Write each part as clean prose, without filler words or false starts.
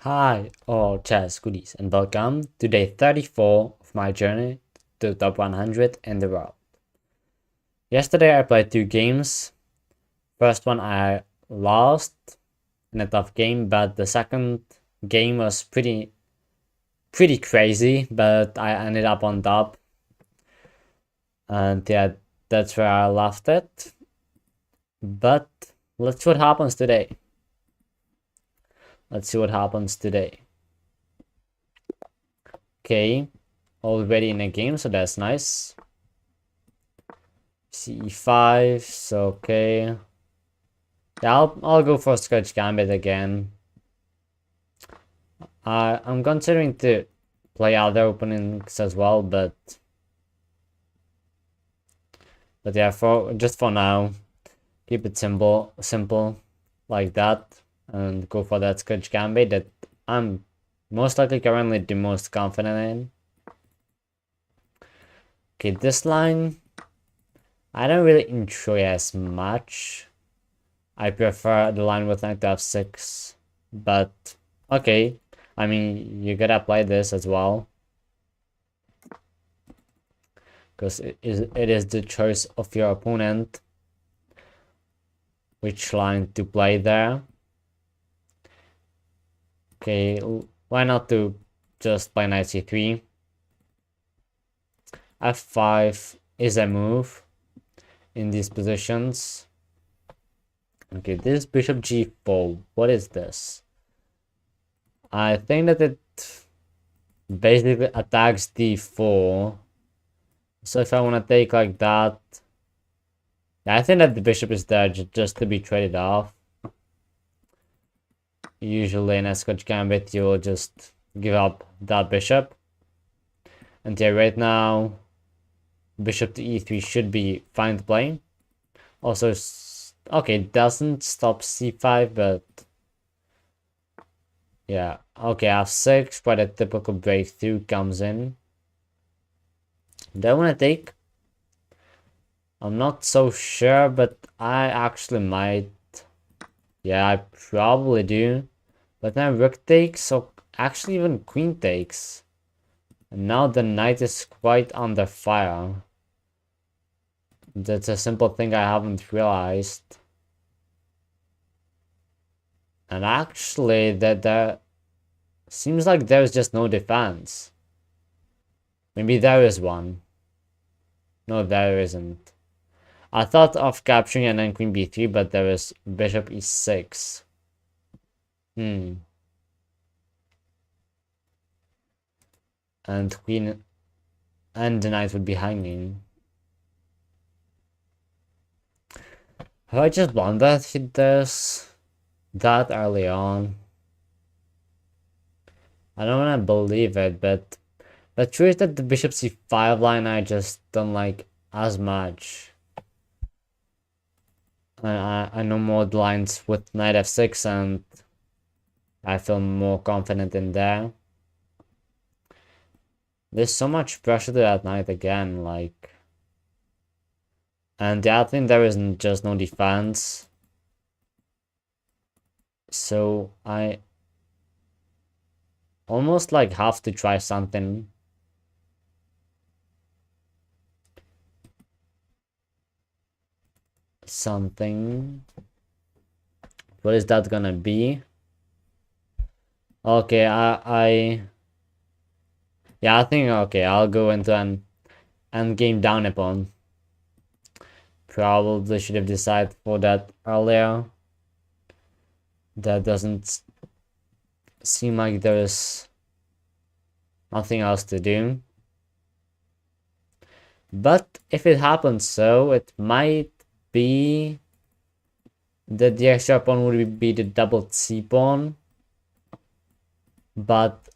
Hi, all chess goodies, and welcome to day 34 of my journey to the top 100 in the world. Yesterday I played two games. First one I lost in a tough game, but the second game was pretty crazy, but I ended up on top. And yeah, that's where I left it. But let's see what happens today. Let's see what happens today. Okay, already in a game, so that's nice. C5, so okay. Yeah, I'll go for Scotch Gambit again. I'm considering to play other openings as well, but yeah, for just for now, keep it simple like that, and go for that Scotch Gambit that I'm most likely currently the most confident in. Okay, this line I don't really enjoy as much. I prefer the line with knight to f6, but okay. I mean, you gotta play this as well, because it is the choice of your opponent which line to play there. Okay, why not to just play knight c3? f5 is a move in these positions. Okay, this bishop g4, what is this? I think that it basically attacks d4. So if I want to take like that, yeah, I think that the bishop is there just to be traded off. Usually in a Scotch Gambit, you will just give up that bishop. And yeah, right now, bishop to e3 should be fine to play. Also, okay, doesn't stop c5, but yeah, okay, f6, quite a typical breakthrough comes in. Do I want to take? I'm not so sure, but I actually might. Yeah, I probably do. But then rook takes, so actually even queen takes. And now the knight is quite under fire. That's a simple thing I haven't realized. And actually, that seems like there's just no defense. Maybe there is one. No, there isn't. I thought of capturing and then queen b3, but there is bishop e6. And queen and the knight would be hanging. Have I just blundered hit this that early on? I don't want to believe it, but true is that the bishop c5 line I just don't like as much. I know more lines with knight f6 and I feel more confident in there. There's so much pressure to that knight again, like. And yeah, I think there isn't just no defense. So I almost like have to try something. What is that gonna be? Okay, yeah, I think okay, I'll go into an endgame down a pawn. Probably should have decided for that earlier. That doesn't seem like there's nothing else to do. But if it happens so, it might be that the extra pawn would be the double c pawn. But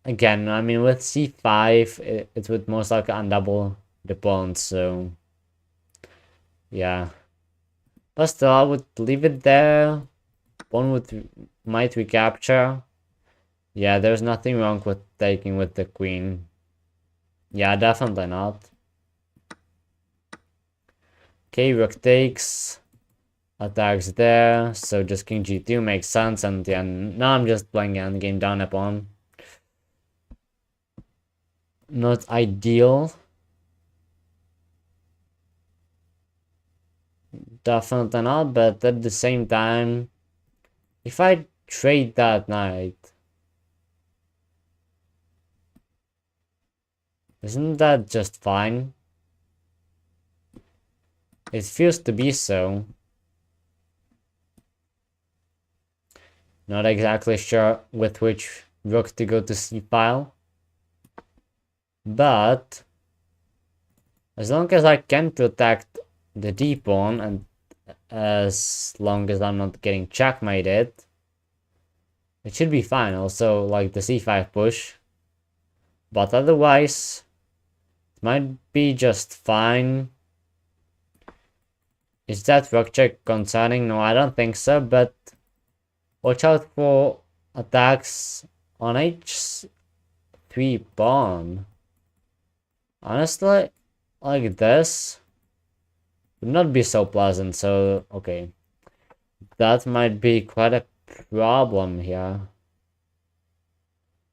again, I mean, with c5, it would most likely undouble the pawn, so yeah. But still, I would leave it there. Pawn might recapture. Yeah, there's nothing wrong with taking with the queen. Yeah, definitely not. Okay, rook takes. attacks there, so just king g2 makes sense, and yeah, now I'm just playing endgame down a pawn. Not ideal. Definitely not, but at the same time, if I trade that knight, isn't that just fine? It feels to be so. Not exactly sure with which rook to go to c-file. But as long as I can protect the d-pawn, and as long as I'm not getting checkmated, it should be fine. Also, like the c5 push. But otherwise, it might be just fine. Is that rook check concerning? No, I don't think so, but watch out for attacks on h3 pawn. Honestly, like this would not be so pleasant, so okay. That might be quite a problem here.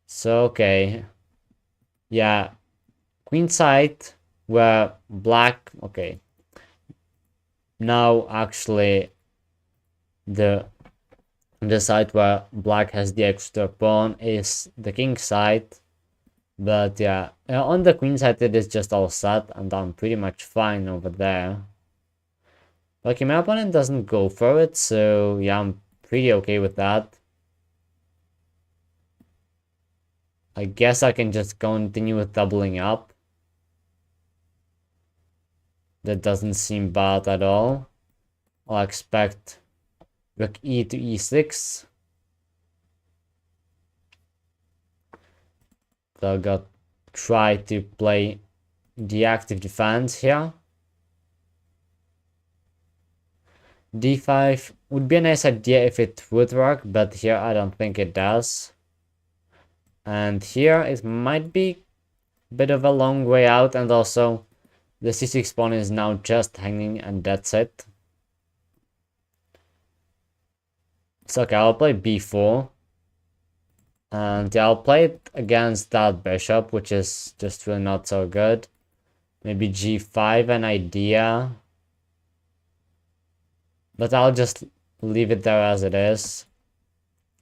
So okay. Yeah. Queen side where black, okay. Now actually the side where black has the extra pawn is the king side. But yeah, on the queen side it is just all set, and I'm pretty much fine over there. Like, my opponent doesn't go for it, so yeah, I'm pretty okay with that. I guess I can just continue with doubling up. That doesn't seem bad at all. I'll expect rook e to e6. They'll got try to play the active defense here. d5 would be a nice idea if it would work, but here I don't think it does. And here it might be a bit of a long way out, and also the c6 pawn is now just hanging, and that's it. So okay, I'll play b4. And yeah, I'll play it against that bishop, which is just really not so good. Maybe g5 an idea. But I'll just leave it there as it is.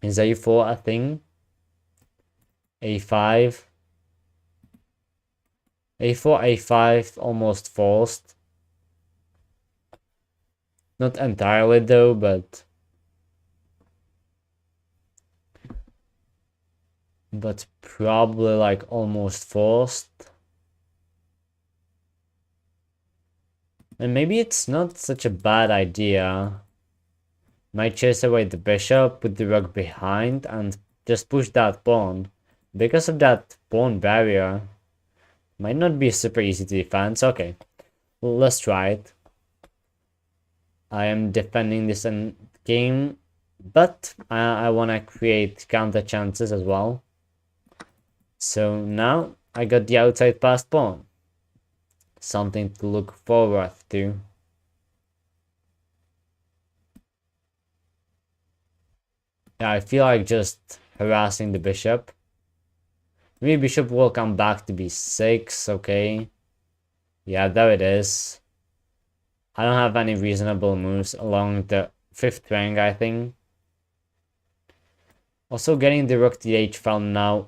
Is a4 a thing? a5. a4, a5, almost forced. Not entirely though, but probably like almost forced. And maybe it's not such a bad idea. Might chase away the bishop, put the rook behind, and just push that pawn. Because of that pawn barrier, might not be super easy to defend. So okay, let's try it. I am defending this game, but I want to create counter chances as well. So now I got the outside passed pawn. Something to look forward to. Yeah, I feel like just harassing the bishop. Maybe bishop will come back to b6, okay. Yeah, there it is. I don't have any reasonable moves along the 5th rank, I think. Also, getting the rook to the h file now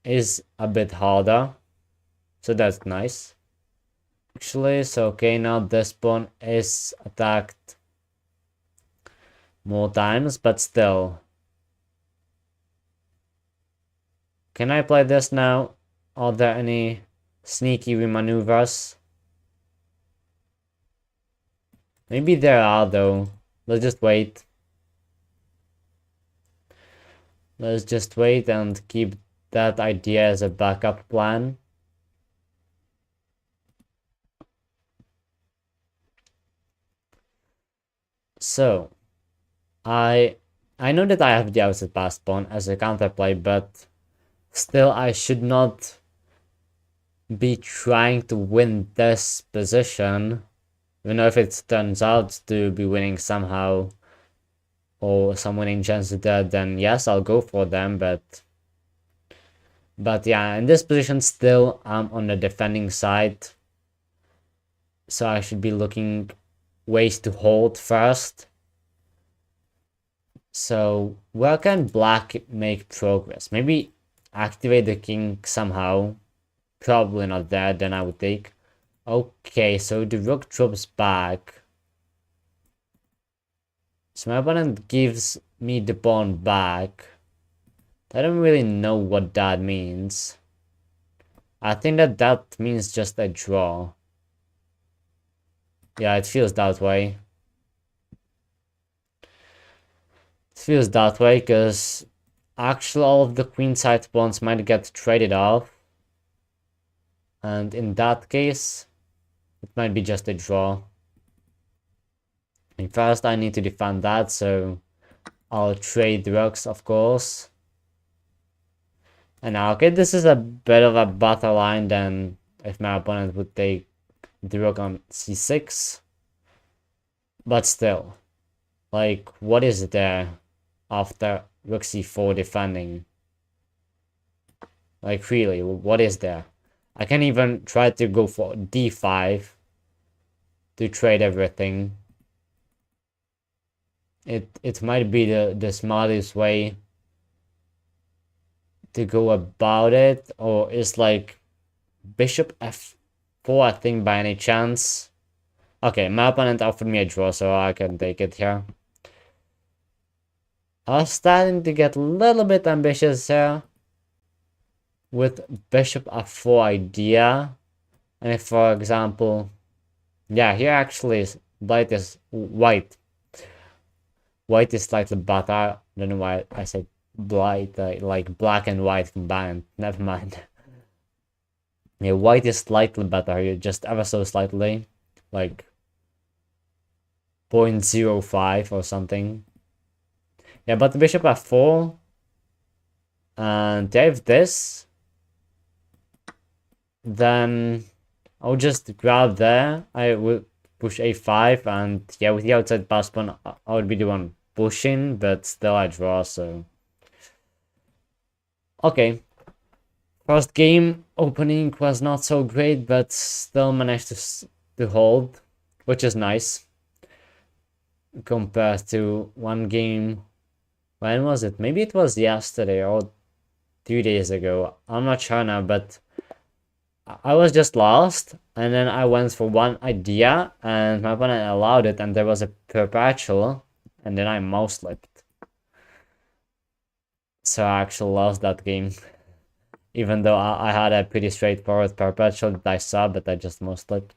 is a bit harder. So that's nice. Actually, so okay, now this pawn is attacked more times, but still. Can I play this now? Are there any sneaky maneuvers? Maybe there are though. Let's just wait. Let's just wait and keep that idea as a backup plan. So, I know that I have the outside passed pawn as a counterplay, but still I should not be trying to win this position Even though if it turns out to be winning somehow, or some winning chances there, then yes, I'll go for them, but yeah, in this position still I'm on the defending side, so I should be looking ways to hold first. So where can black make progress? Maybe activate the king somehow. Probably not there, then I would take. Okay, so the rook drops back. So my opponent gives me the pawn back. I don't really know what that means. I think that means just a draw. Yeah, it feels that way. It feels that way because actually all of the queenside pawns might get traded off. And in that case, it might be just a draw. And first I need to defend that, so I'll trade the rooks, of course. And now, okay, this is a bit of a better line than if my opponent would take the rook on c6. But still, like, what is there after rook c4 defending? Like, really, what is there? I can even try to go for d5 to trade everything. It might be the smartest way to go about it, or is like bishop f4, I think, by any chance. Okay, my opponent offered me a draw, so I can take it here. I was starting to get a little bit ambitious here with bishop f4 idea. And if, for example, yeah, here actually is white is white. White is slightly better. I don't know why I said white, like black and white combined. Never mind. Yeah, white is slightly better. You just ever so slightly, like 0.05 or something. Yeah, but the bishop f4, and if this, then I'll just grab there. I will push a5, and yeah, with the outside pass pawn, I would be the one pushing, but still I draw, so. Okay. First game opening was not so great, but still managed to hold, which is nice. Compared to one game, when was it? Maybe it was yesterday or 2 days ago. I'm not sure now, but I was just lost, and then I went for one idea, and my opponent allowed it, and there was a perpetual, and then I mouse slipped. So I actually lost that game. Even though I had a pretty straightforward perpetual that I saw, but I just mouse slipped.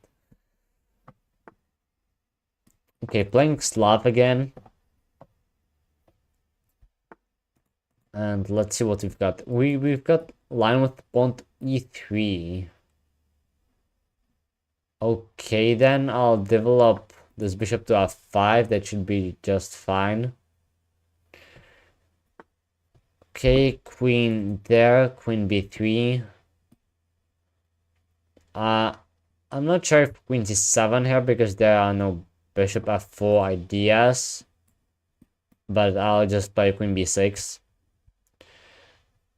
Okay, playing Slav again. And let's see what we've got. We've got line with pawn e3. Okay, then I'll develop this bishop to f5. That should be just fine. Okay, queen there, queen b3. I'm not sure if queen c7 here because there are no bishop f4 ideas. But I'll just play queen b6.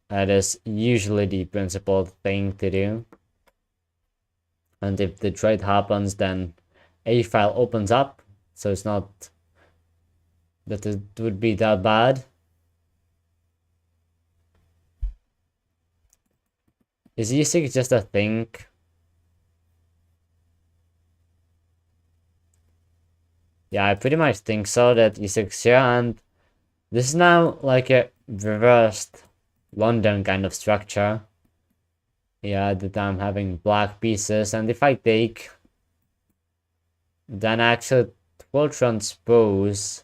That is usually the principal thing to do. And if the trade happens, then a file opens up, so it's not that it would be that bad. Is e6 just a thing? Yeah, I pretty much think so, that e6 here, and this is now like a reversed London kind of structure. Yeah, that I'm having black pieces, and if I take, then actually it will transpose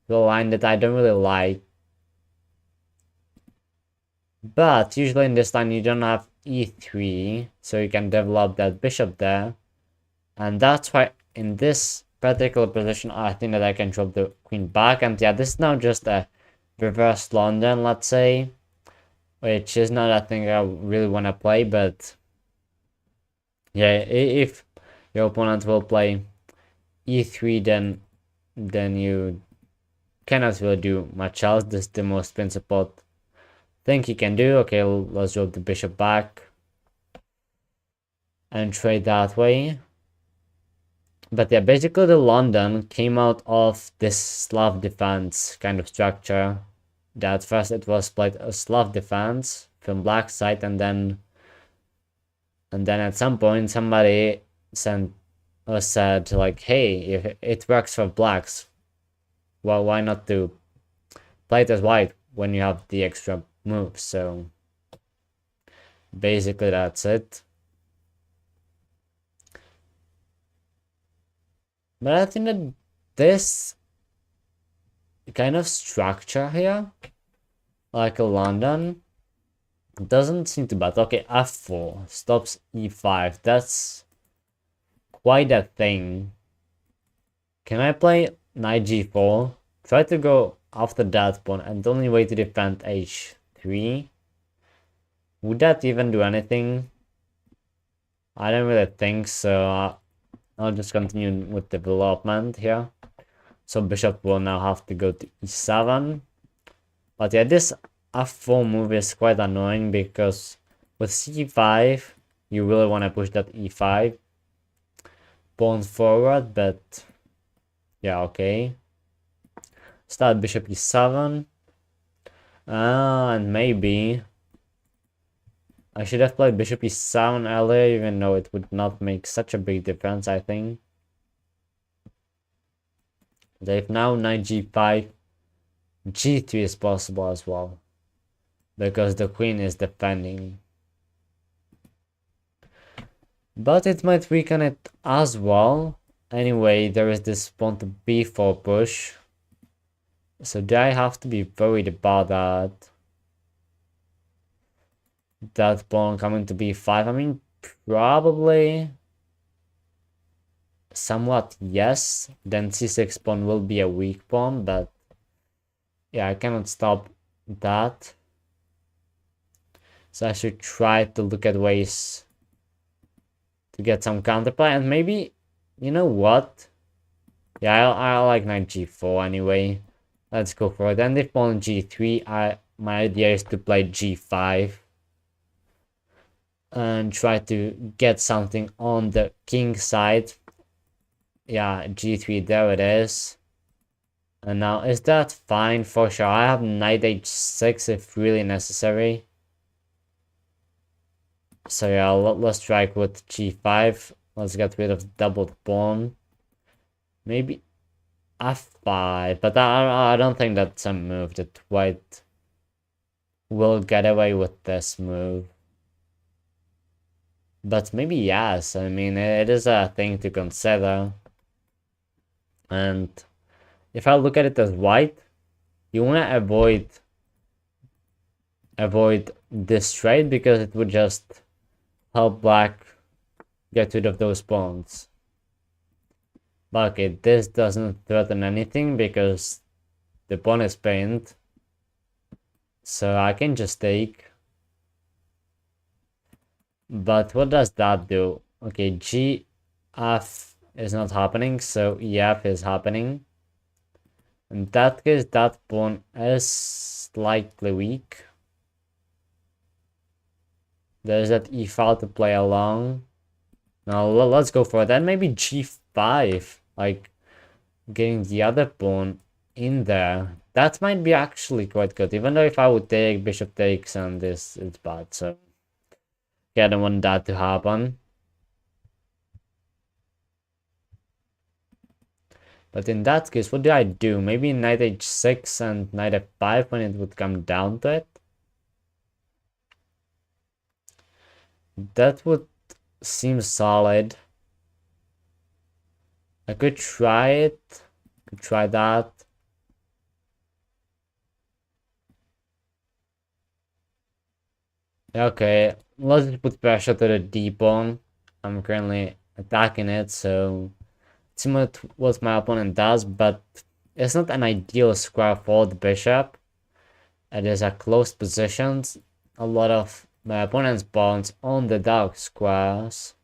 the line that I don't really like. But usually in this line you don't have e3, so you can develop that bishop there. And that's why in this particular position I think that I can drop the queen back. And yeah, this is now just a reverse London, let's say, which is not a thing I really want to play, but yeah, if your opponent will play e3, then you cannot really do much else. This is the most principled thing you can do. Okay, let's drop the bishop back and trade that way. But yeah, basically the London came out of this Slav defense kind of structure. That first it was played a Slav defense from black side, and then at some point somebody said like, hey, if it works for blacks, well, why not do play it as white when you have the extra moves? So basically that's it. But I think that this kind of structure here, like a London, doesn't seem too bad. Okay, f4 stops e5. That's quite a thing. Can I play knight g4? Try to go after that pawn and only way to defend h3. Would that even do anything? I don't really think so. I'll just continue with development here. So bishop will now have to go to e7. But yeah, this f4 move is quite annoying because with c5, you really want to push that e5 pawn forward, but yeah, okay. Start bishop e7. And maybe I should have played bishop e7 earlier, even though it would not make such a big difference, I think. They've now knight g5. g3 is possible as well, because the queen is defending. But it might weaken it as well. Anyway, there is this pawn to b4 push. So do I have to be worried about that? That pawn coming to b5? I mean, probably somewhat yes. Then c6 pawn will be a weak pawn, but yeah, I cannot stop that. So I should try to look at ways to get some counterplay, and maybe, you know what? Yeah, I like knight g4 anyway. Let's go for it. And if pawn g3, my idea is to play g5 and try to get something on the king side. Yeah, g3, there it is. And now, is that fine? For sure. I have knight h6 if really necessary. So yeah, let's strike with g5. Let's get rid of the doubled pawn. Maybe f5, but I don't think that's a move that white will get away with this move. But maybe yes, I mean, it is a thing to consider. And if I look at it as white, you want to avoid this trade because it would just help black get rid of those pawns. But okay, this doesn't threaten anything because the pawn is pinned. So I can just take. But what does that do? Okay, GF is not happening, so EF is happening. In that case, that pawn is slightly weak. There's that E file to play along. Now let's go for it. And maybe G5, like getting the other pawn in there. That might be actually quite good, even though if I would take bishop takes and this, it's bad. So yeah, I don't want that to happen. But in that case, what do I do? Maybe knight h6 and knight f5 when it would come down to it? That would seem solid. I could try it. Could try that. Okay, let's just put pressure to the d pawn. I'm currently attacking it, so it's similar to what my opponent does, but it's not an ideal square for the bishop. It is a close position. A lot of my opponent's pawns on the dark squares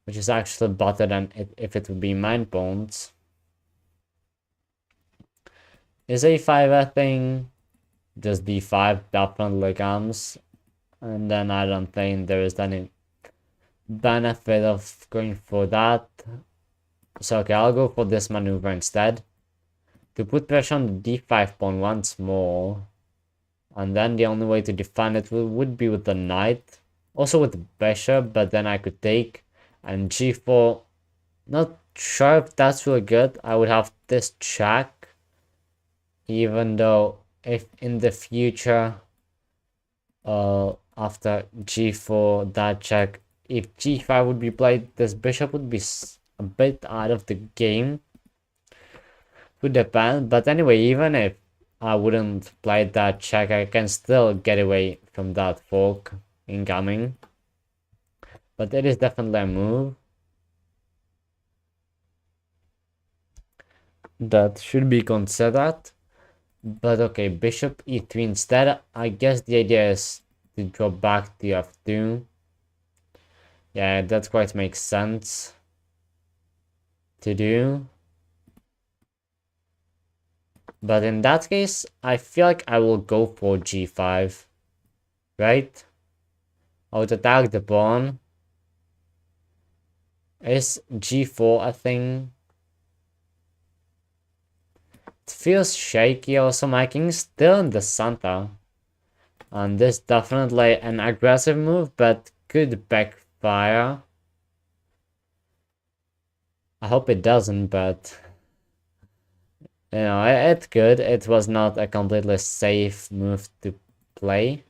which is actually better than if it would be mind pawns. Is a5 a thing? Just d5 definitely comes, and then I don't think there is any benefit of going for that. So okay, I'll go for this maneuver instead to put pressure on the d5 pawn once more, and then the only way to defend it would be with the knight, also with the bishop, but then I could take, and g4, not sure if that's really good. I would have this check, even though if in the future after g4 that check, if g5 would be played, this bishop would be a bit out of the game. Would depend, but anyway, even if I wouldn't play that check, I can still get away from that fork incoming. But it is definitely a move that should be considered. But okay, bishop e3 instead. I guess the idea is to drop back to f2. Yeah, that quite makes sense to do. But in that case, I feel like I will go for g5, right? I would attack the pawn. Is g4 a thing? It feels shaky also. My king is still in the center. And this is definitely an aggressive move, but could backfire. I hope it doesn't, but you know, it's good. It was not a completely safe move to play.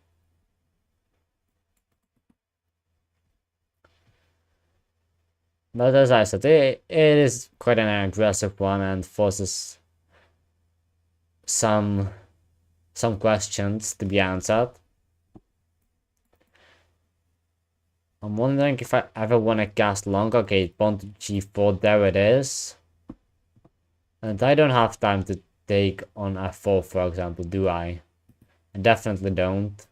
But as I said, it is quite an aggressive one and forces some questions to be answered. I'm wondering if I ever want to cast long. Okay, pawn to g4, there it is. And I don't have time to take on f4, for example, do I? I definitely don't.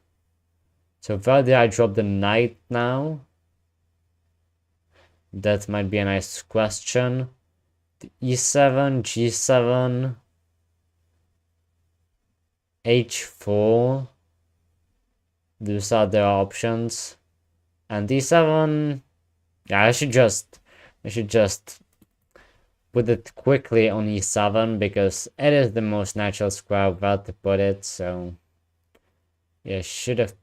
So where do I drop the knight now? That might be a nice question. E7, G7, H4. Those are the options. And D7, yeah, I should just put it quickly on E7 because it is the most natural square where to put it. So yeah, should have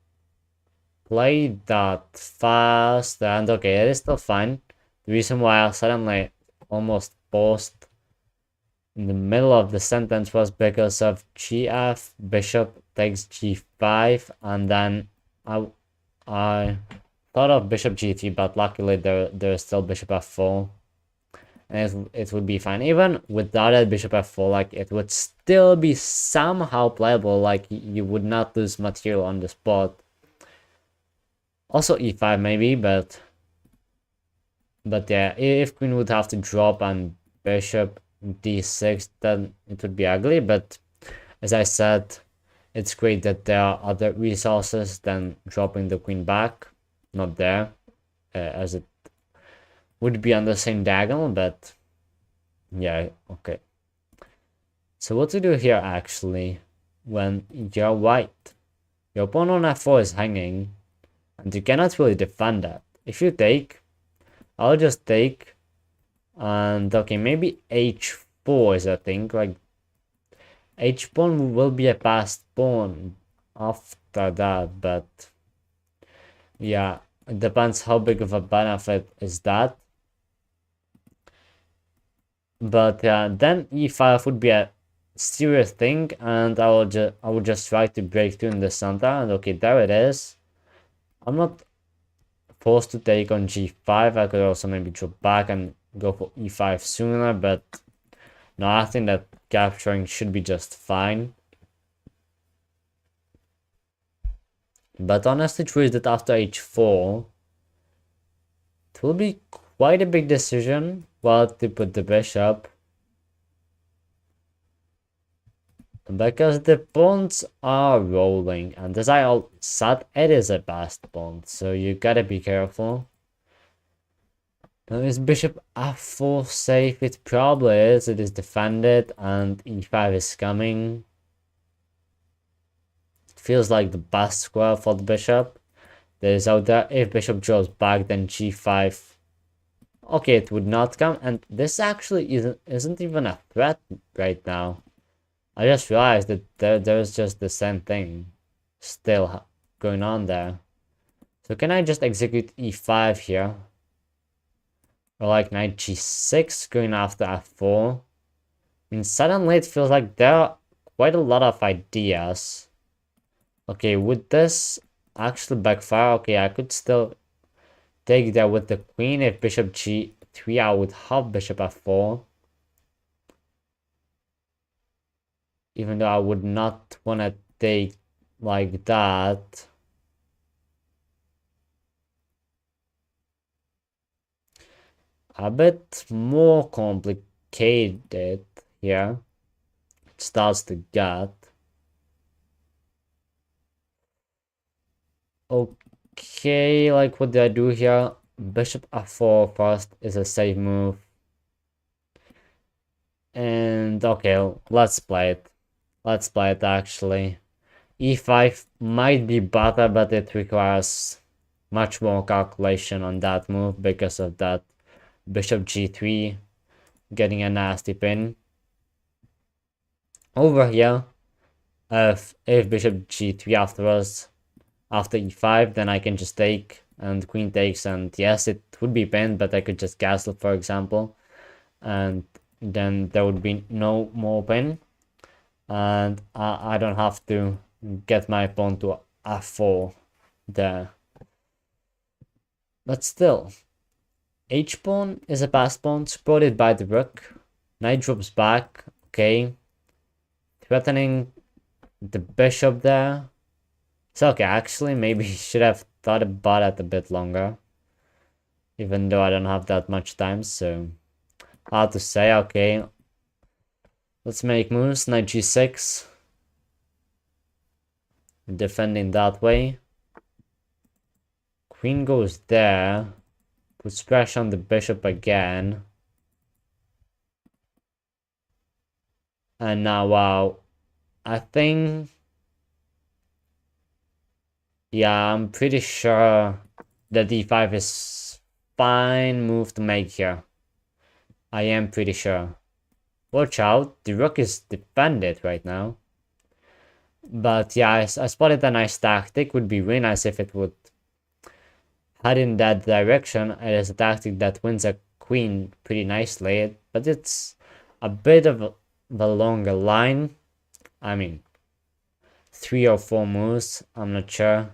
played that fast, and okay, it is still fine. The reason why I suddenly almost paused in the middle of the sentence was because of gf, bishop takes g5, and then I thought of bishop g3, but luckily there is still bishop f4, and it would be fine. Even without a bishop f4, like it would still be somehow playable, like you would not lose material on the spot. Also e5 maybe, but yeah, if queen would have to drop and bishop d6, then it would be ugly. But as I said, it's great that there are other resources than dropping the queen back. Not there, as it would be on the same diagonal, but yeah, okay. So what to do here actually when you're white? Your pawn on f4 is hanging, and you cannot really defend that. If you take, I'll just take, and okay, maybe h4 is a thing, like h pawn will be a passed pawn after that, but yeah, it depends how big of a benefit is that. But then e5 would be a serious thing, and I would just try to break through in the center, and okay, there it is. I'm not forced to take on g5. I could also maybe drop back and go for e5 sooner, but no, I think that capturing should be just fine. But honestly, true is that after h4, it will be quite a big decision where to put the bishop, because the pawns are rolling, and as I said, it is a passed pawn, so you gotta be careful. Now is bishop f4 safe? It probably is. It is defended and e5 is coming. It feels like the best square for the bishop. There is out there. If bishop draws back, then g5. Okay, it would not come, and this actually isn't even a threat right now. I just realized that there's just the same thing still going on there. So can I just execute e5 here? Or like knight g6 going after f4? And suddenly it feels like there are quite a lot of ideas. Okay, would this actually backfire? Okay, I could still take that with the queen. If bishop g3, I would have bishop f4. Even though I would not want to take like that. A bit more complicated here. It starts to get. Okay, like what do I do here? Bishop f4 first is a safe move. And okay, let's play it. Let's play it actually. e5 might be better, but it requires much more calculation on that move because of that bishop g3 getting a nasty pin. Over here, if bishop g3 afterwards, after e5, then I can just take and queen takes, and yes, it would be pinned, but I could just castle, for example, and then there would be no more pin, and I don't have to get my pawn to f4 there. But still, h-pawn is a passed pawn supported by the rook. Knight drops back, okay, threatening the bishop there. So okay, actually maybe should have thought about it a bit longer. Even though I don't have that much time, so hard to say. Okay, let's make moves. Knight g6. Defending that way. Queen goes there. Puts pressure on the bishop again. And now, wow. I think... yeah, I'm pretty sure that d5 is fine move to make here. I am pretty sure. Watch out, the rook is defended right now. But yeah, I spotted a nice tactic. Would be really nice if it would head in that direction. It is a tactic that wins a queen pretty nicely, but it's a bit of a longer line. I mean, 3 or 4 moves, I'm not sure.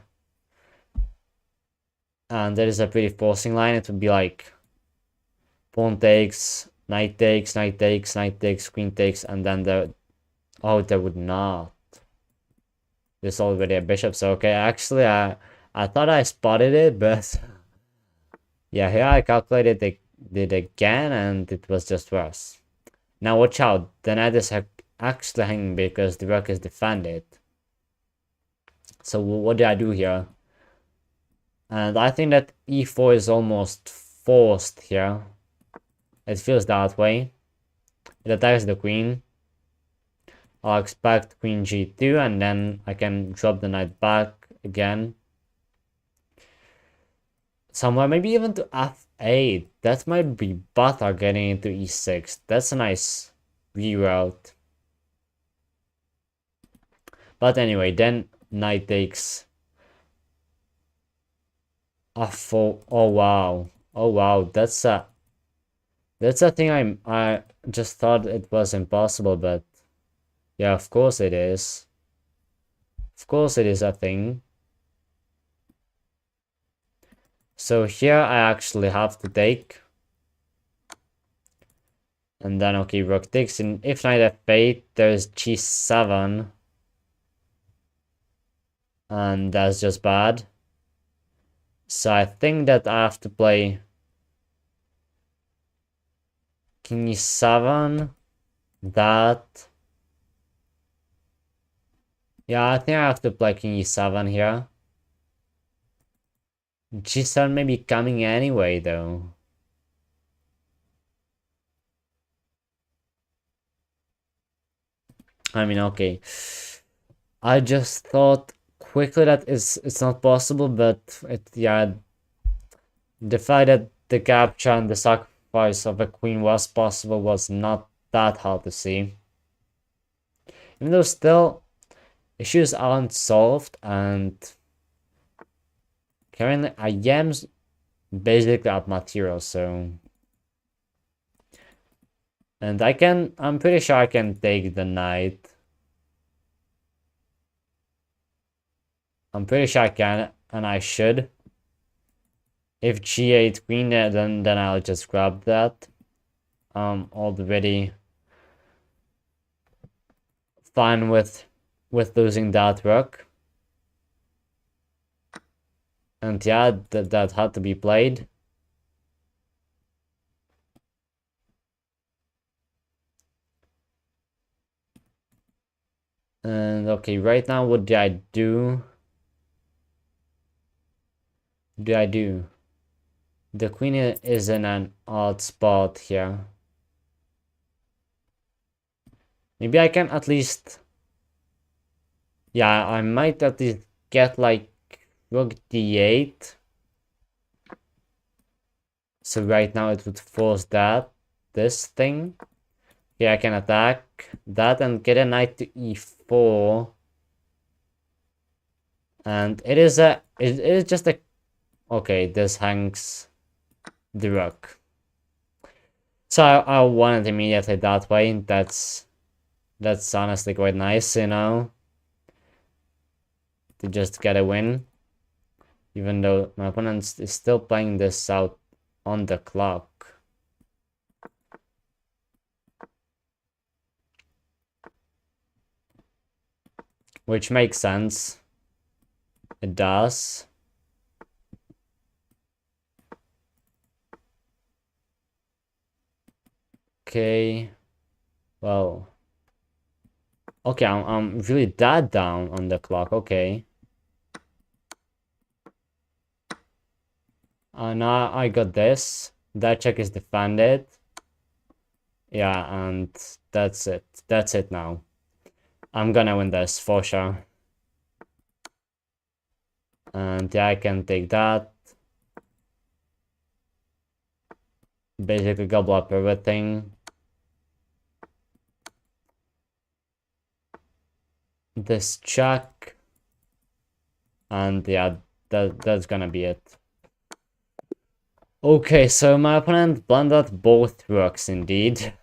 And that is a pretty forcing line. It would be like pawn takes, knight takes, knight takes, knight takes, queen takes, and then the... oh, there would not. There's already a bishop, so okay, actually I thought I spotted it, but yeah, here I calculated it again, and it was just worse. Now watch out, the knight is actually hanging because the rook is defended. So what do I do here? And I think that e4 is almost forced here. It feels that way. It attacks the queen. I'll expect queen g2, and then I can drop the knight back again. Somewhere, maybe even to f8. That might be better getting into e6. That's a nice reroute. But anyway, then knight takes f4. Oh wow. Oh wow, that's a thing I just thought it was impossible, but yeah, of course it is. Of course it is a thing. So here I actually have to take. And then, okay, rook takes. And if knight f8, there's g7. And that's just bad. So I think that I have to play king e7. That. Yeah, I think I have to play king e7 here. G7 may be coming anyway, though. I mean, okay. I just thought quickly that it's not possible, but yeah, the fact that the capture and the sacrifice of a queen was possible was not that hard to see. Even though still issues aren't solved, and currently I am basically out material, so and I'm pretty sure I can take the knight. I'm pretty sure I can, and I should. If g8 queen, then I'll just grab that. Already fine with losing that rook. And yeah, that had to be played. And okay, right now what do I do? The queen is in an odd spot here. Maybe I can at least... Yeah, I might at least get like rook d8. So right now it would force this thing. Here I can attack that and get a knight to e4. And it is just a... Okay, this hangs the rook. So I won it immediately that way. That's honestly quite nice, you know, to just get a win. Even though my opponent is still playing this out on the clock. Which makes sense. It does. Okay. Well. Okay, I'm really that down on the clock. Okay. Now I got this. That check is defended. Yeah, and that's it. That's it now. I'm gonna win this for sure. And yeah, I can take that. Basically gobble up everything. This check. And yeah, that's gonna be it. Okay, so my opponent blundered both rooks indeed.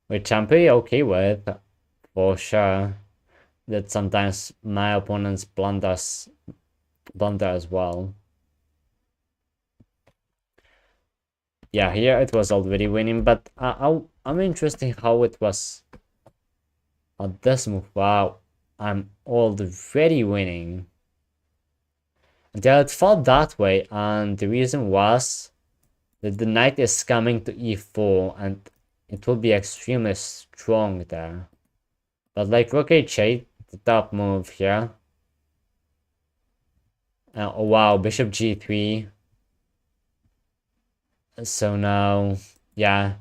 Which I'm pretty okay with, for sure. That sometimes my opponents blunder as well. Yeah, here it was already winning, but I'm interested how it was at this move. Wow, I'm already winning. Yeah, it felt that way, and the reason was that the knight is coming to e4, and it will be extremely strong there. But like rook h8, the top move here. Oh wow, bishop g3. So now, yeah,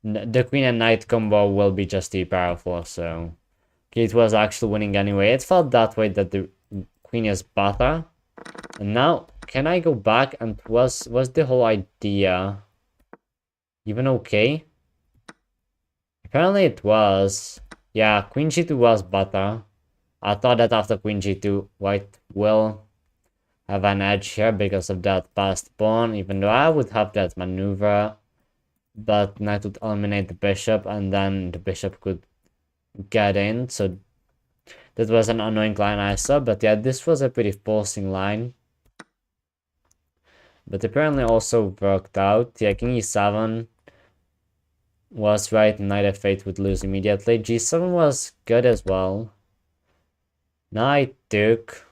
the queen and knight combo will be just too powerful, so... Okay, it was actually winning anyway. It felt that way that the queen is better. And now, can I go back? And was the whole idea even okay? Apparently it was. Yeah, queen g2 was better. I thought that after queen g2, white will have an edge here because of that passed pawn, even though I would have that maneuver. But knight would eliminate the bishop, and then the bishop could get in. So that was an annoying line I saw. But yeah, this was a pretty forcing line. But apparently also worked out. Yeah, king e7 was right, knight f8 would lose immediately. g7 was good as well. Knight took,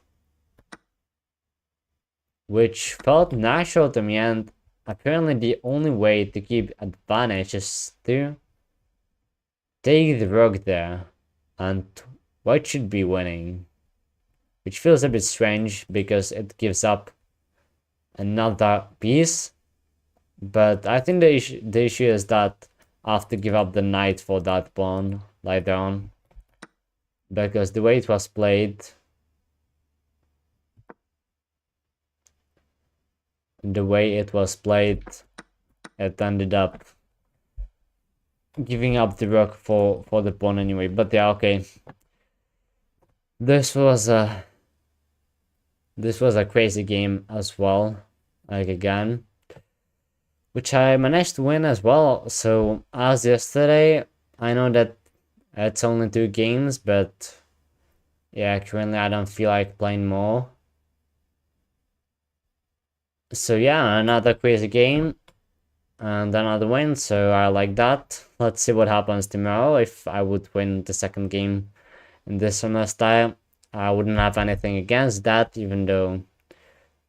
which felt natural to me, and apparently the only way to keep advantage is to take the rook there, and white should be winning. Which feels a bit strange because it gives up another piece. But I think the issue is that I have to give up the knight for that pawn later on. because the way it was played, it ended up giving up the rook for the pawn anyway. But yeah, okay. This was a crazy game as well, like again, which I managed to win as well. So as yesterday, I know that it's only 2 games, but yeah, currently I don't feel like playing more. So yeah, another crazy game and another win, so I like that. Let's see what happens tomorrow. If I would win the second game in this summer style, I wouldn't have anything against that, even though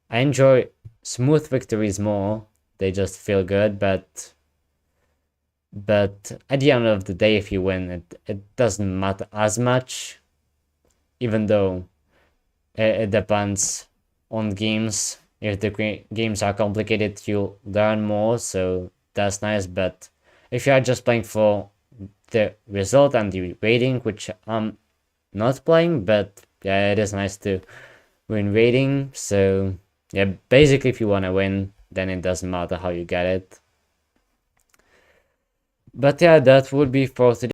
I enjoy smooth victories more. They just feel good, but at the end of the day, if you win, it doesn't matter as much, even though it depends on games. If the games are complicated, you'll learn more, so that's nice. But if you are just playing for the result and the rating, which I'm not playing, but yeah, it is nice to win rating. So yeah, basically, if you want to win, then it doesn't matter how you get it. But yeah, that would be for today.